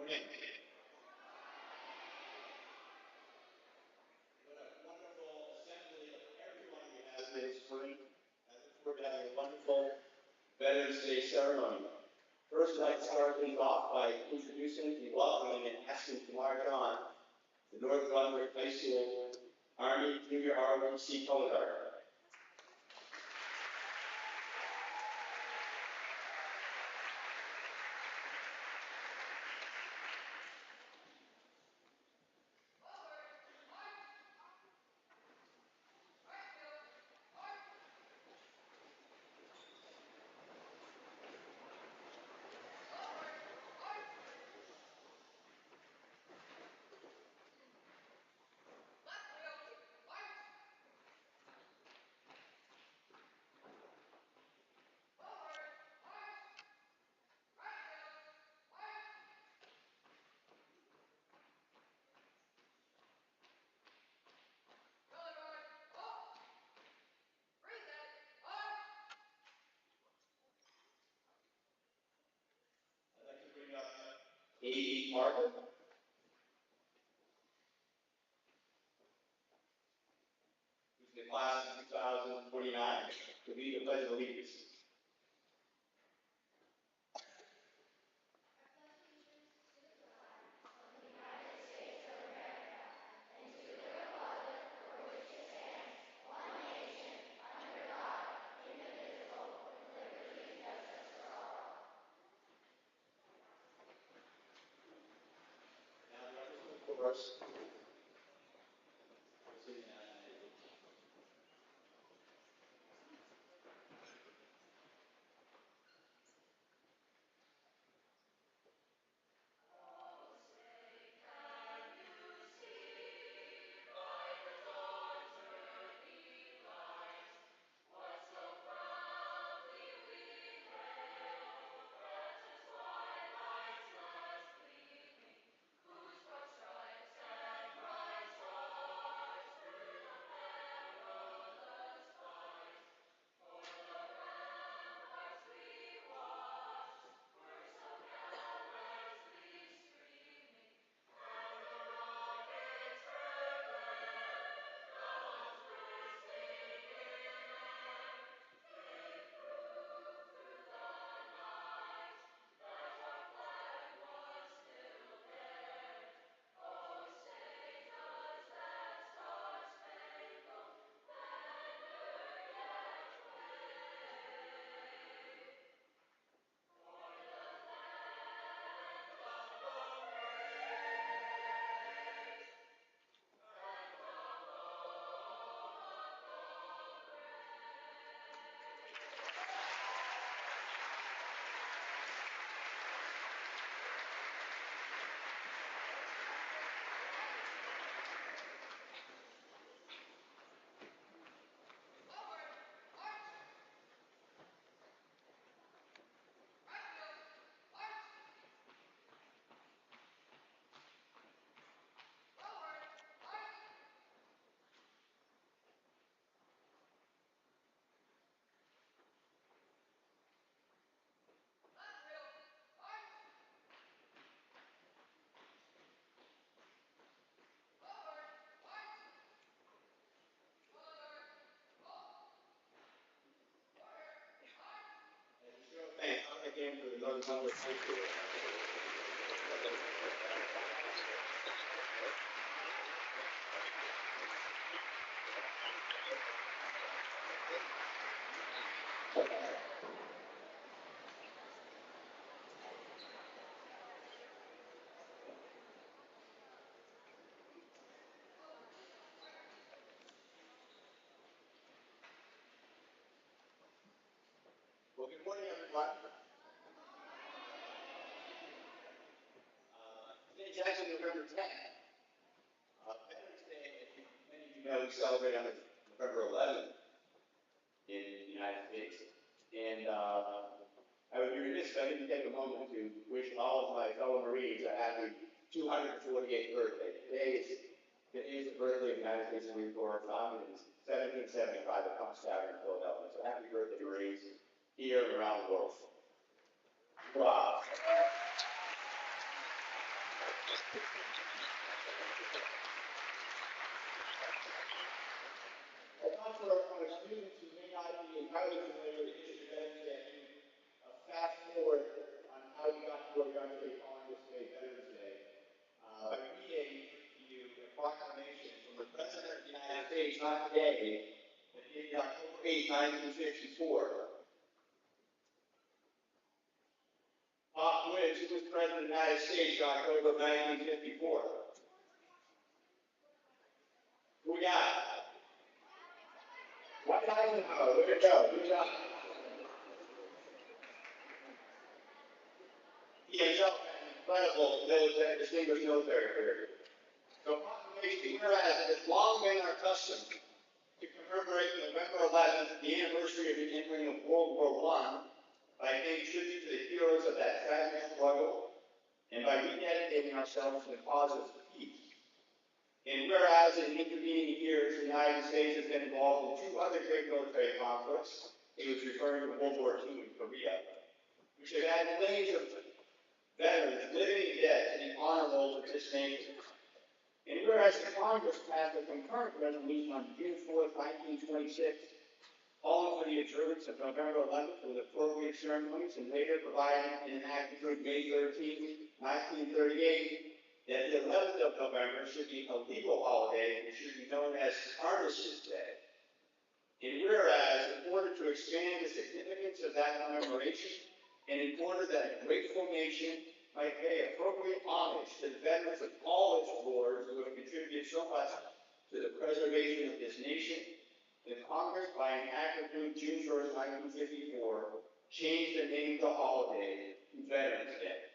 Wonderful assembly of every one of you has been spring. I look forward to having a wonderful Veterans Day ceremony. First, I'd like to start things off by introducing the welcoming and asking to march on the North Brunswick High School Army Junior ROTC Color Guard. A.E. Martin, who's in the class of 2029, to lead the Pledge of Allegiance. Now, the chorus. Thanks. Again for the Northern Brunswick High School. Well, good morning, everyone. Today's actually November 10th. Veterans Day, as many of you know, we celebrate on November 11th in the United States. And I would be remiss if I didn't take a moment to wish all of my fellow Marines a happy 248th birthday. Today is the birthday of the United States Marine Corps, founded in 1775 at Cox Tavern in Philadelphia. So happy birthday, Marines, here and around the world. Wow. I thought for our students who may not be entirely familiar with the history of Veterans Day, a fast forward on how we got to where we are today calling this day Veterans Day. By reading to you a proclamation from the President of the United States, not today, but dated October 8, 1954. Bob Woods, who was President of the United States in October of 1954. Who we got? White Eisenhower, way to go, good job. He himself had an incredible military, distinguished military career. So proclamation, whereas it has long been our custom to commemorate November 11th, the anniversary of the ending of World War I, by paying tribute to the heroes of that tragic struggle, and by rededicating ourselves to the cause of peace. And whereas in intervening years, the United States has been involved in two other great military conflicts, he was referring to World War II in Korea, which have added millions of veterans, living and dead, to the honor rolls of this nation. And whereas the Congress passed a concurrent resolution on June 4, 1926, calling for the observance of November 11th with appropriate ceremonies, and later providing in an act approved May 13, 1938, that the 11th of November should be a legal holiday and should be known as Armistice Day. And whereas, in order to expand the significance of that commemoration, and in order that a grateful nation might pay appropriate homage to the veterans of all its wars who have contributed so much to the preservation of this nation, the Congress, by an act approved June 1st, 1954, changed the name of the holiday to Veterans Day.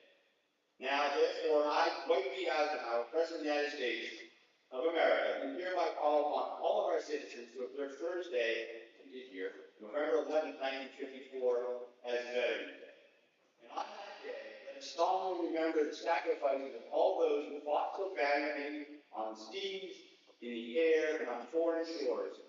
Now, therefore, I, Dwight D. Eisenhower, President of the United States of America, do hereby call upon all of our citizens to observe Thursday this year, November 11th, 1954, as Veterans Day. And on that day, let us solemnly remember the sacrifices of all those who fought so valiantly on seas, in the air, and on foreign shores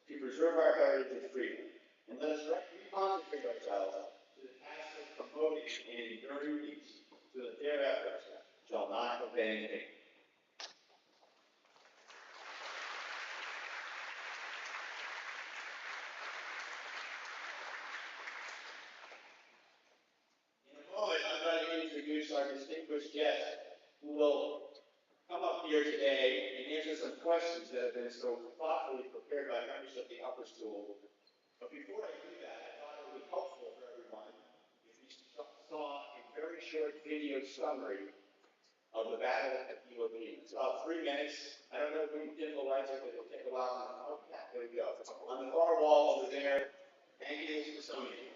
to preserve our heritage and freedom. And let us reconsecrate ourselves to the task of promoting and enduring peace, so that their efforts shall not avail in vain. In a moment, I'm going to introduce our distinguished guest, who will come up here today and answer some questions that have been so thoughtfully prepared by members of the upper school. But before I do that, I thought it would be helpful for everyone if we saw a very short video summary of the battle at Iwo Jima. It's about 3 minutes. I don't know if we can dim the lights, but it'll take a while. Oh, yeah, there we go. On the far wall over there, thank you, Smithsonian.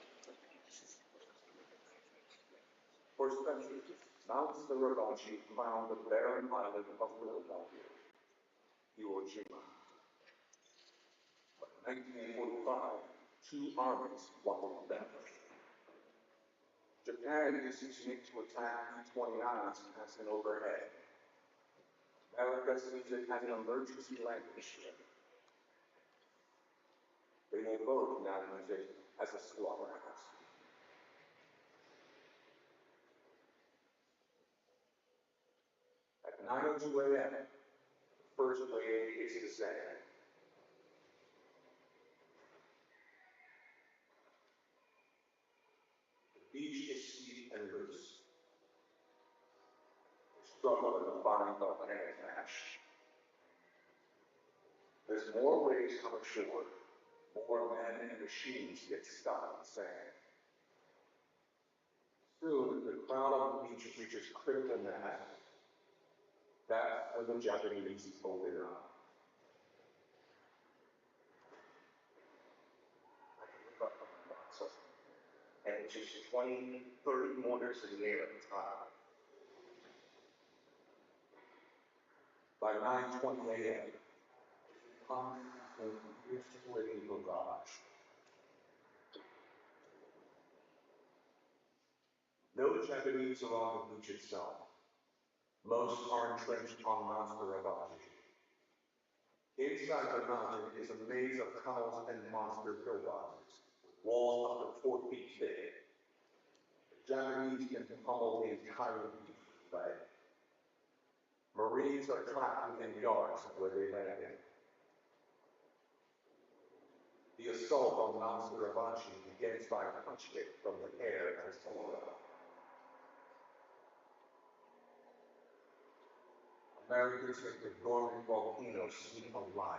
For centuries, Mount Suribachi crowned the barren island of Philadelphia, Iwo Jima. But in 1945, two armies won the battle. Japan is using it to attack B-29s passing overhead. America sees it as an emergency landing strip. They will both now use it as a slaughterhouse. At 9:02 a.m., the first wave is descending. The beach is steep and loose. They struggle in the find of an ash. As more waves come ashore, more men and machines get stuck in the sand. Soon, the crowd on the beach reaches critical mass. That's when the Japanese open up. And it's just 20, 30 mortars a year at a time. By 9:20 a.m., the garage. No Japanese are on the beach itself. Most are entrenched on Mount Suribachi. Inside the mountain is a maze of tunnels and monster pillboxes, with walls up to 4 feet thick. The Japanese can pummel the entire beach with lead. Marines are trapped within yards of where they landed. The assault on Mount Suribachi begins by punching it from the air as follows. Americans make the dormant volcano sleep alive.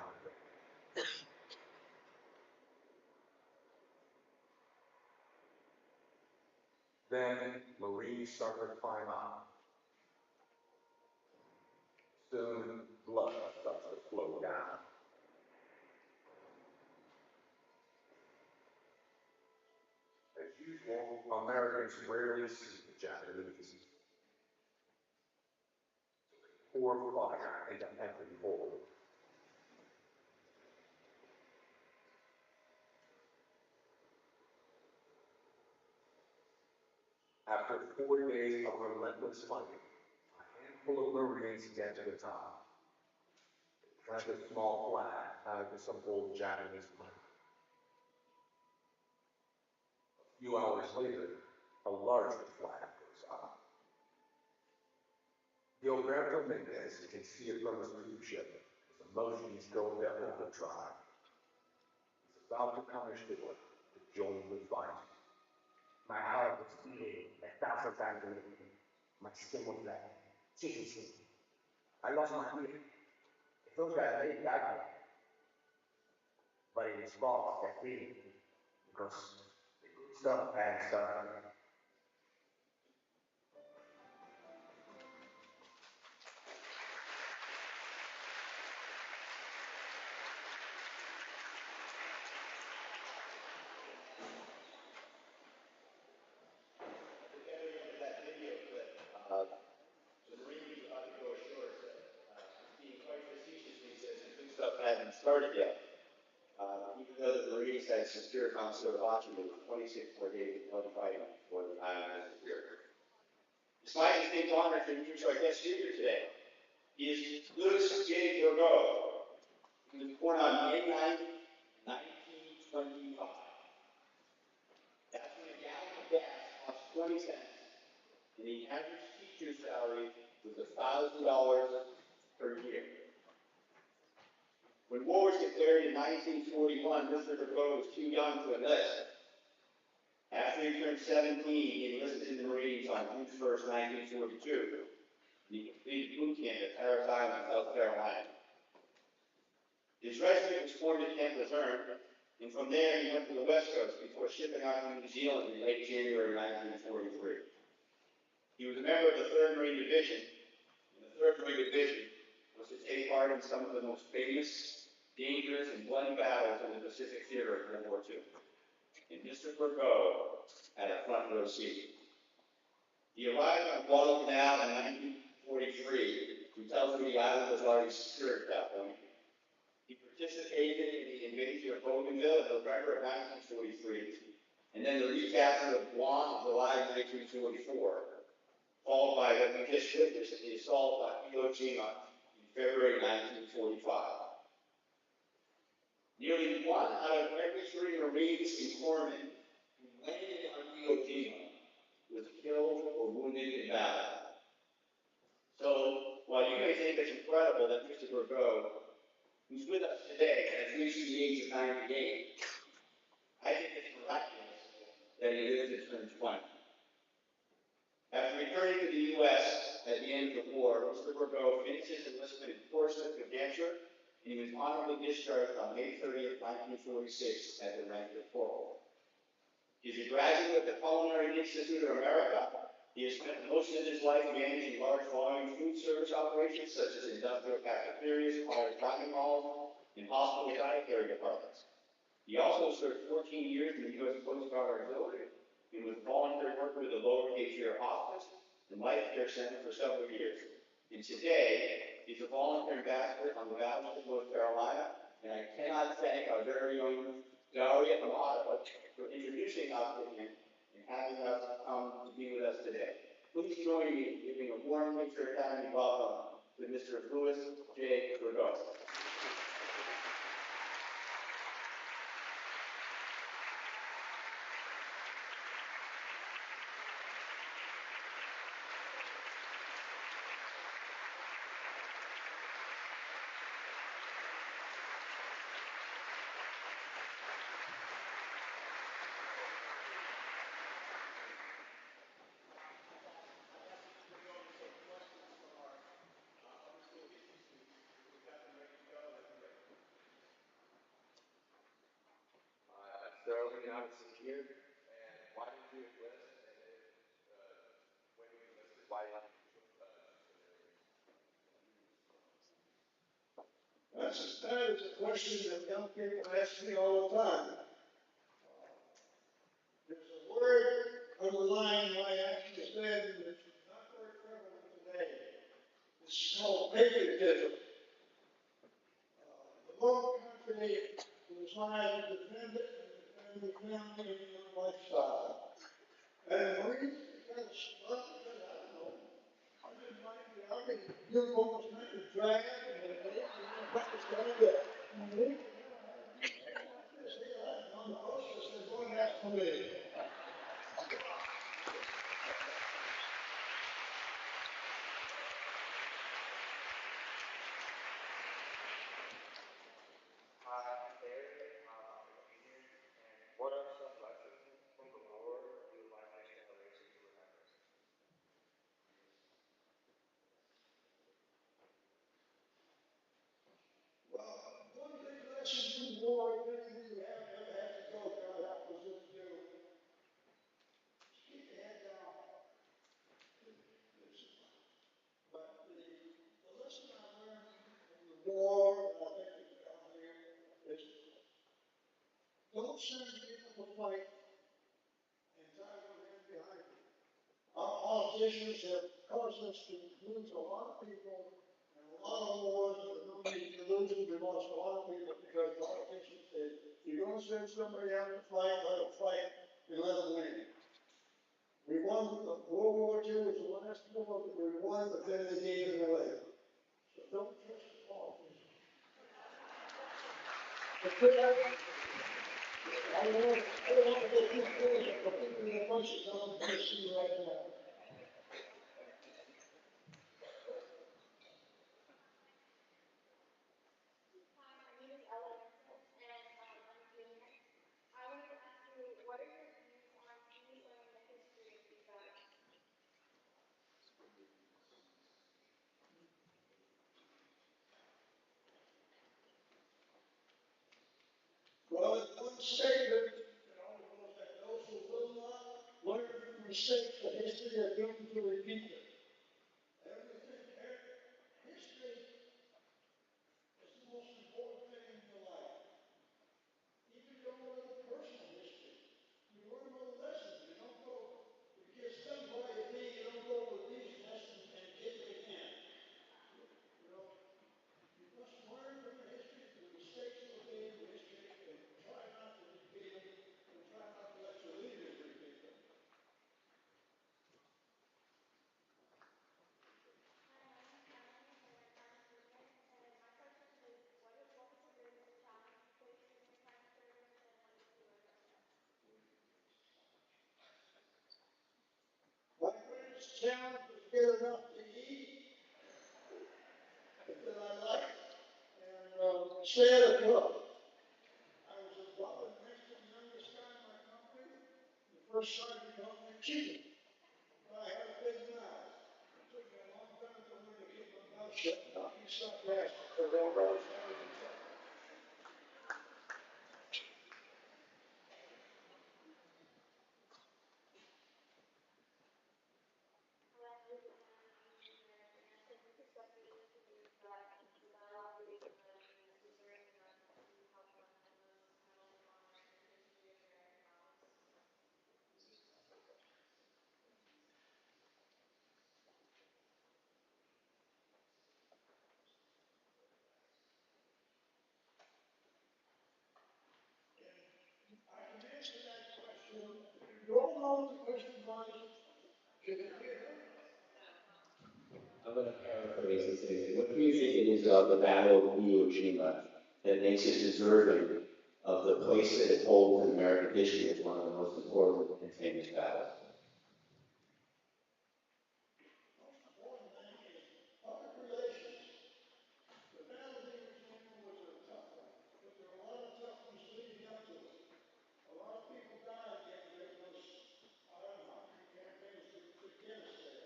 Then Marines start to climb up. Soon, blood starts to flow down. As usual, Americans rarely see the Japanese. Pour fire into every hole. After 4 days of relentless fighting, a handful of Marines get to the top. Plant a small flag tied to some old Japanese flag. A few hours later, a larger flag goes up. Gilberto Mendez can see it from his cruise ship. His emotions go into overdrive. He's about to punish Hitler to join the fight. My heart was beating 1,000 times a minute. My skin was black. Seriously. I lost my fear. It feels like I didn't die. But it was false, that feeling. Because the good stuff hadn't started. The Marine about to go ashore said, being quite facetiously says, the good stuff hadn't started yet. Even though the Marines had secured Mount Suribachi, there were 26 more days of blood fighting before the island was secured. It's my distinct honor to introduce our guest speaker today. He is Louis J. Bourgault. He was born on May 9, 1925. That's when a gallon of gas cost 20 cents. And the average teacher's salary was $1,000 per year. When war was declared in 1941, Mr. Bourgault was too young to enlist. After he turned 17, he enlisted in the Marines on June 1st, 1942. He completed boot camp at Parris Island, South Carolina. His regiment was formed at Camp Luzerne, and from there he went to the West Coast before shipping out to New Zealand in late January 1943. He was a member of the 3rd Marine Division, and the 3rd Marine Division was to take part in some of the most famous, dangerous, and bloody battles in the Pacific Theater of World War II. And Mr. Bourgault had a front row seat. He arrived on Guadalcanal in 1943, who tells me the island was already secured at that point. He participated in the invasion of Bougainville in November of 1943, and then the recapture of Guam in July of 1944. Followed by what we just witnessed, the assault on Iwo Jima in February 1945. Nearly 1 out of every 3 Marines and corpsmen who landed on Iwo Jima was killed or wounded in battle. So, while you may think it's incredible that Mr. Bourgault, who's with us today, has reached the age of 98, I think it's miraculous that he lived to turn 20. After returning to the U.S. at the end of the war, Mr. Bourgault finished his enlistment in Portsmouth, New Hampshire, and he was honorably discharged on May 30th, 1946 at the rank of corporal. He's a graduate of the Culinary Institute of America. He has spent most of his life managing large volume food service operations such as industrial cafeterias, college dining halls, and hospital dietary departments. He also served 14 years in the U.S. Coast Guard Auxiliary. He was volunteer worker with the Lower Cape Fear Hospice and Life Care Center for several years. And today, he's a volunteer ambassador on the Battleship North Carolina, and I cannot thank our very own Daria Amato for introducing us to him and having us come to be with us today. Please join me in giving a warm Picture Academy welcome to Mr. Louis J. Bourgault. coming out as a kid, and why did you enlist? And when you enlisted, why did you? That is a question that young people ask me all the time. There's a word underlying my action today that's not very prevalent today. It's called patriotism. The love country was designed to defend it and defend the family and the lifestyle. And the reason because, well, because I don't know, I didn't like the army. You're almost kind of drag and what was going to get. On the process, they're going after me. What are some lessons from the war you would like next generation to remember? Well, one big lesson from the war, if anything you have ever had to go through, that was just to keep your head down. But the lesson I learned from the war, and I think it's down here, is don't send people to fight and try to get behind you. Our politicians have caused us to lose a lot of people and a lot of wars that no need to lose. We lost a lot of people because politicians said, you're going to send somebody out to fight, let them fight, and let them win. We won World War II was the last war that we won, but then they gave it away. So don't trust the politicians. I don't want to get too close, but particularly a bunch of them I see right now. Well, it's one statement that always goes that those who will not learn from mistakes of history are doomed to repeat them. History is the most important thing in your life. Even if you don't learn personal history, you learn little lessons. You don't go, you get stung by a bee, you don't go with these lessons and get it again. You know, you must learn from the history, the mistakes you made in history, and try not to repeat them, and try not to let your leaders repeat them. My greatest challenge was to get enough to eat that I liked and stay at a club. I was about the next to the youngest guy in my company. The first sergeant called me chief. But I had a big mouth. It took me a long time to learn to keep my mouth shut. Now you stop asking for railroads. I can answer that question. You all know what the question was. Can you hear it? I'm going to paraphrase this thing. What do you think it is of the Battle of Iwo Jima that makes it deserving of the place that it holds in American history as one of the most important and famous battles? Public relations. The Battle of Iwo Jima was a tough one, but there were a lot of tough ones leading up to it. A lot of people died getting those, I don't know how many campaigns to get us there.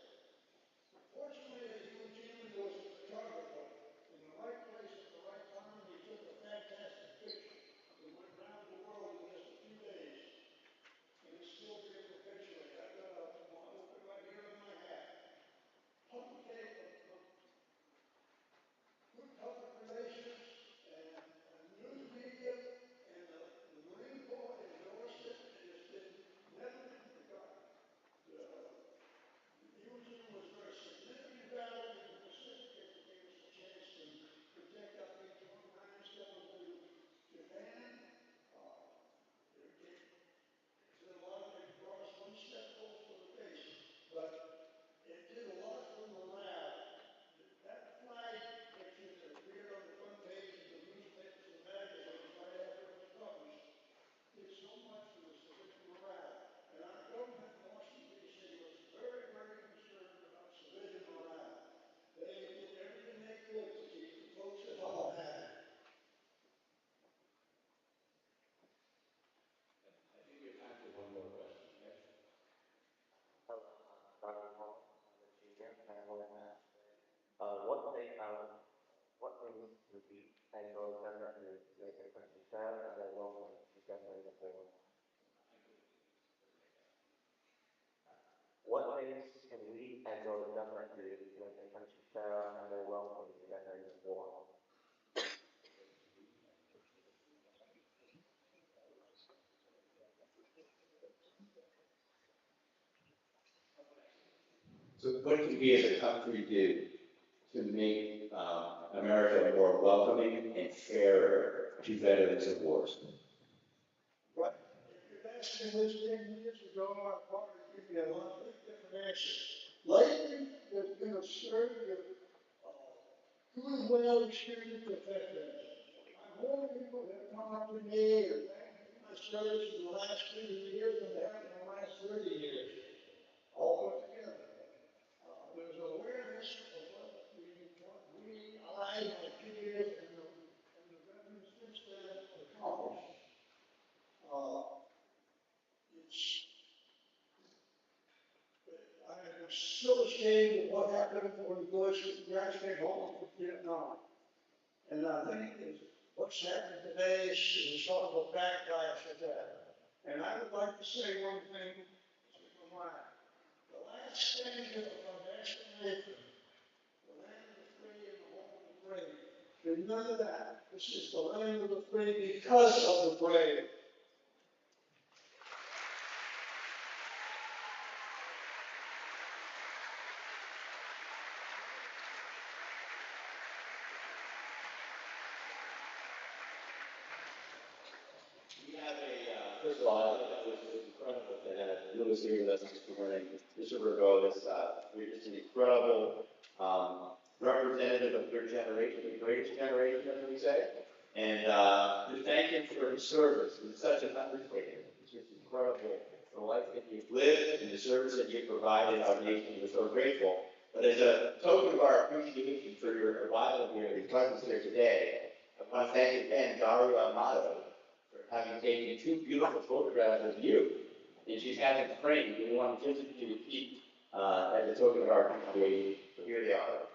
Fortunately, Iwo Jima was a photographer in the right place at the right time. He took a fantastic picture. It went around the world in just a few days. and those that are like a country style, and I welcome to get ready to form. What things can we and those that are do like a country style, and I welcome to get ready to form? So what can we as a country do to make America more welcoming and fairer to veterans of wars? Right. If you'd asked me this 10 years ago, I'd probably give you a lot of different answers. Lately, there's been a surge of doing well experience with veterans. More people have come up to me and thanked me for my service in the last 50 years than they have in the last 30 years. All put together. There's awareness of what we, I, my peers, and the veterans since then accomplished. It's, I am so ashamed of what happened when the boys came home from Vietnam. And I think what's happening today is sort of a backlash of that. And I would like to say one thing, Mr. Lamar. The last stage of our explanation, the land of the free and the home of the brave. Remember that. This is the land of the free because of the brave. We have first of all, I think that was incredible to have Lewis here with us this morning. Mr. Burgos, you're just an incredible representative of your generation, the greatest generation, as we say. And to thank him for his service is such an understatement. It's just incredible, the life that you've lived and the service that you've provided our nation. We're so grateful. But as a token of our appreciation for your arrival here, your presence here today, I want to thank again Dario Amato for having taken two beautiful photographs of you. And she's had them framed. We want to give them to your feet as a token of our appreciation. So here they are.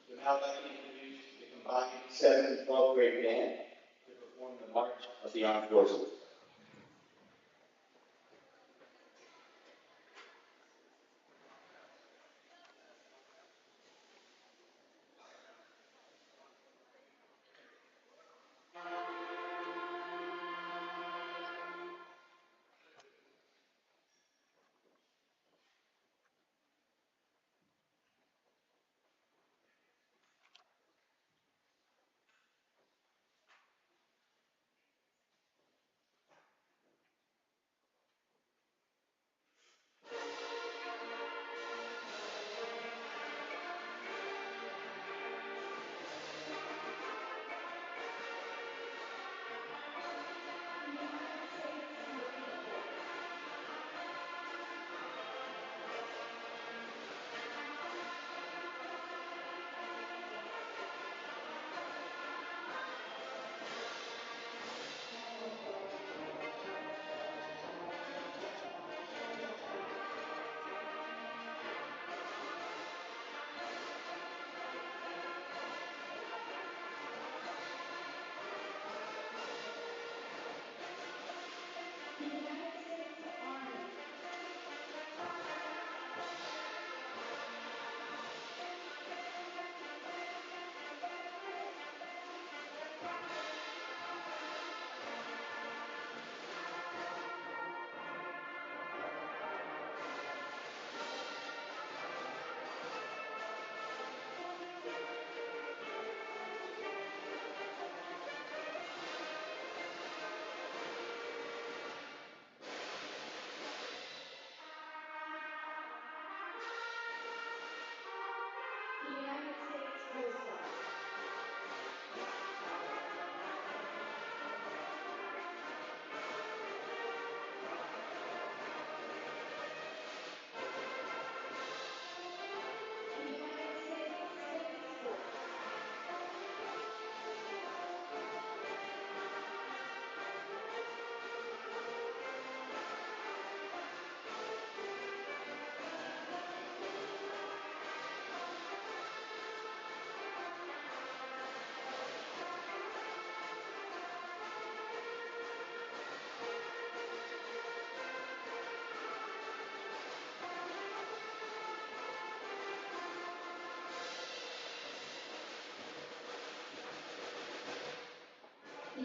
So now I'd like to introduce the combined 7th and 12th grade band to perform the March of the Armed Forces.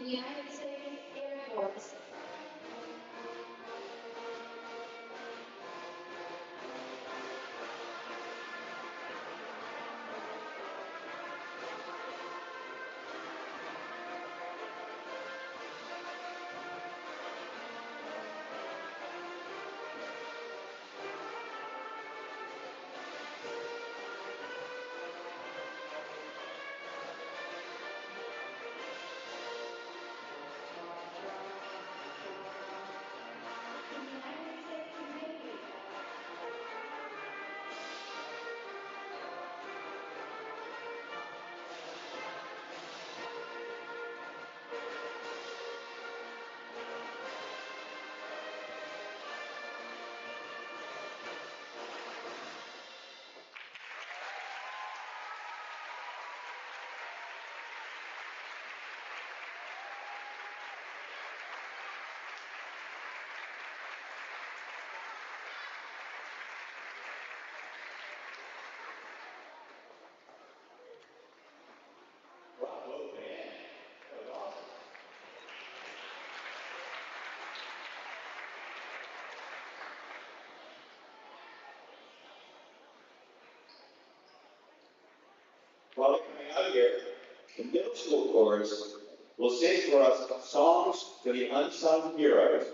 United States Air Force. United States Navy. Bravo, man. That was awesome. While coming out here, the middle school chorus will sing for us songs for the unsung heroes.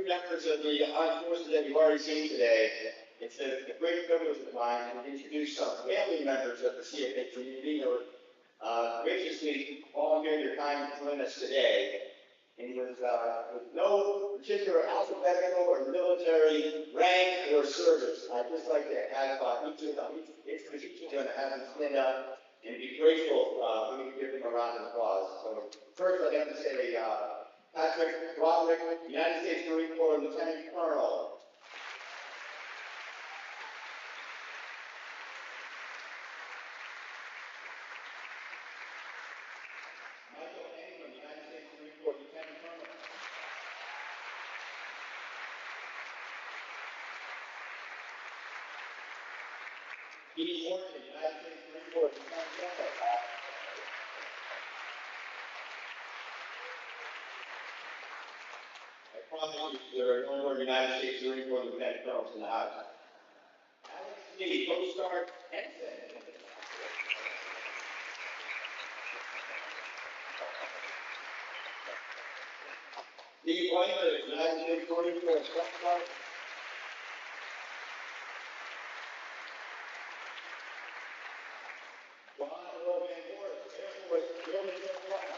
members of the armed forces that you've already seen today, it's a great privilege of mine to introduce some family members of the CFA community who graciously volunteered their time to join us today. And with no particular alphabetical or military rank or service, I'd just like to have each of them have them stand up and be grateful when we give them a round of applause. So first, I'd like to say Patrick Roderick, United States Marine Corps Lieutenant Colonel. Michael England, United States Marine Corps Lieutenant Colonel. Edie Horton, United States Marine Corps Lieutenant Colonel. I promise you, there are no more United States Marine Corps Lieutenant Colonels in the house. Alex Lee, Coast Guard Ensign. Steve Whiteman, United States Marine Corps Coast Guard. John Earl Van Horst, Air Force Airman Air Flight.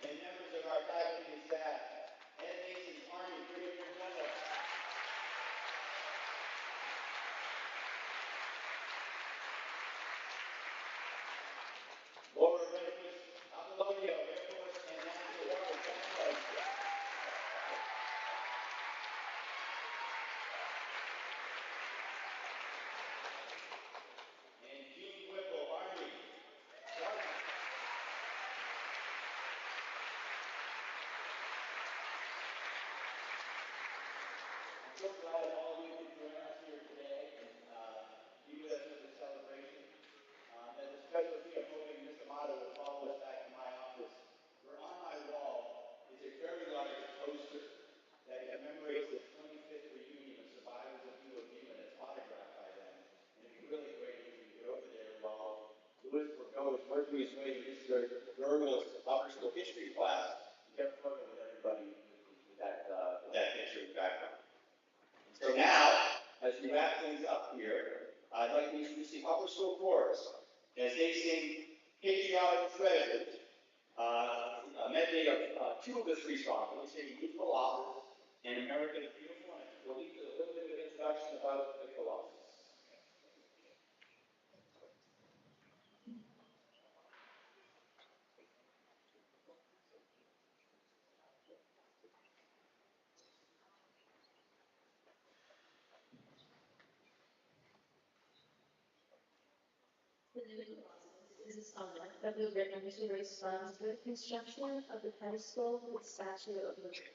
And members of our faculty and staff, Ed Mason, Army Brigadier General. Laura Rennicus Apollonio, Air Force and National Guard Flight. And Gene Whipple, Army Sergeant. I'm so glad all of you could join us here today and be with us for this celebration. As a special fee, I'm hoping Ms. Amato will follow us back to my office, where on my wall is a very large poster that commemorates the 25th reunion of survivors of Iwo Jima that's autographed by them. And it'd be really great if you could go over there while Louis Bourgeau is working his way through his journalist upper school history class. Get a photo with everybody with that picture in the background. So now, as we wrap things up here, I'd like to introduce the upper school chorus as they sing Patriotic Treasures, a medley of two of the three songs. We'll sing Youthful Office and American Beautiful, and we'll leave you a little bit of introduction about the Colossus. The New Colossus is a sonnet that was written to raise funds for the construction of the pedestal with Statue of Liberty.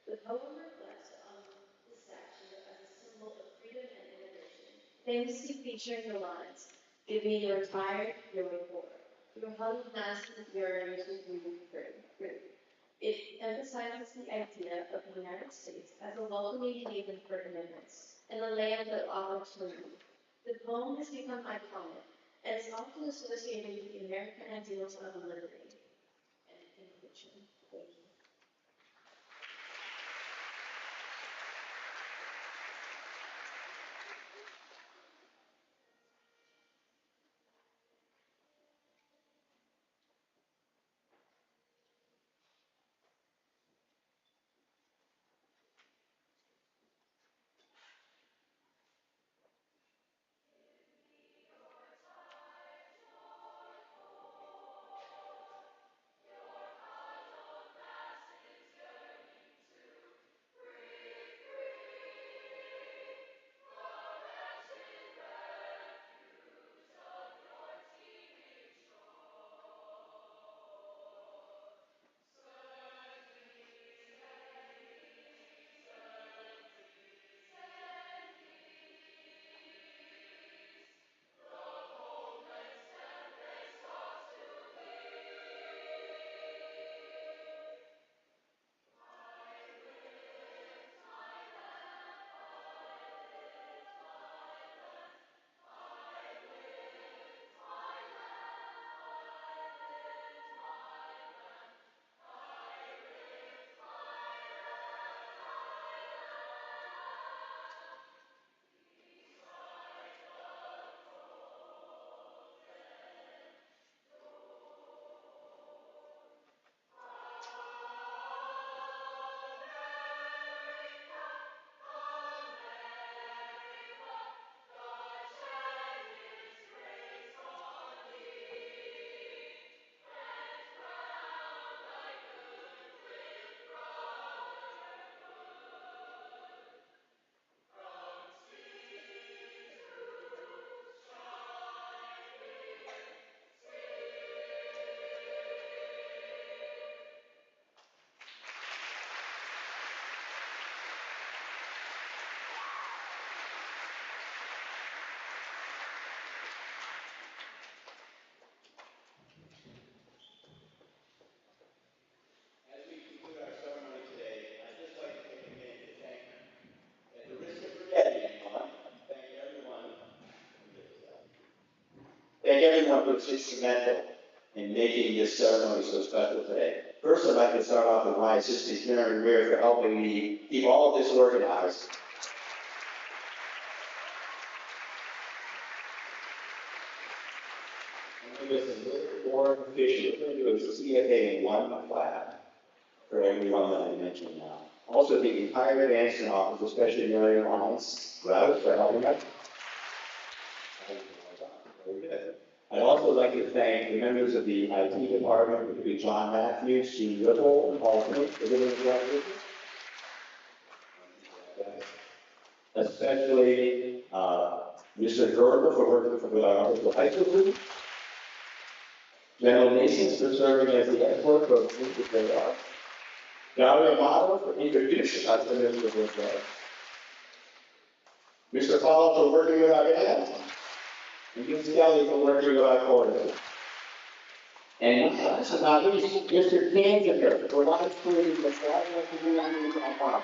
The poem reflects on the statue as a symbol of freedom and innovation, famously featuring the lines, "Give me your tired, your poor, your huddled masses, your free." It emphasizes the idea of the United States as a welcoming haven for immigrants and a land of opportunity. The poem has become iconic and is often associated with the American ideals of liberty and inclusion. Thank you. everyone who was instrumental in making this ceremony so special today. First, I'd like to start off with my assistant, Karen Weir, for helping me keep all of this organized. And this is a little more official. We're going to do a CFA in one class for everyone that I mentioned now. Also, the entire advancement office, especially Mary Lyons, for helping us. I'd also like to thank the members of the IT department, particularly John Matthews, Gene Ripple, and Paul Smith, for doing this. Especially Mr. Gerber for working with our Article High School students. General Nations for serving as the expert for the they are. Valerie Amato for introducing us to Mr. Gerber. Mr. Paul for working with our band. And Ms. Kelly for working with our coordinator. And last but not least, Mr. Kanziker for live streaming the Florida community on.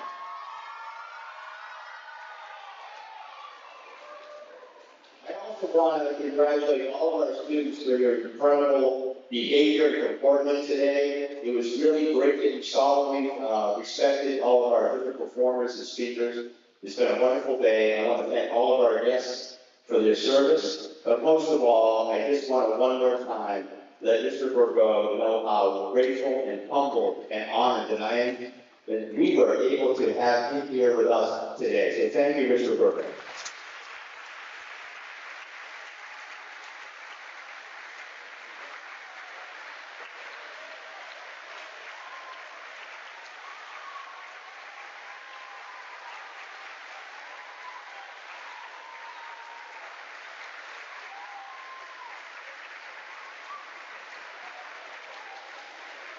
I also want to congratulate all of our students for your incredible behavior and performance today. It was really great that you solemnly respected all of our different performers and speakers. It's been a wonderful day. I want to thank all of our guests for their service. But most of all, I just want to one more time let Mr. Bourgault know how grateful and humbled and honored that I am that we were able to have him here with us today. So thank you, Mr. Bourgault.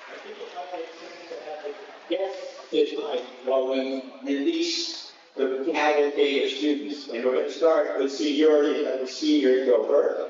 I think it might make sense to have the guests this night while we release the cavalcade of students. And we're going to start with seniority and the seniors go first.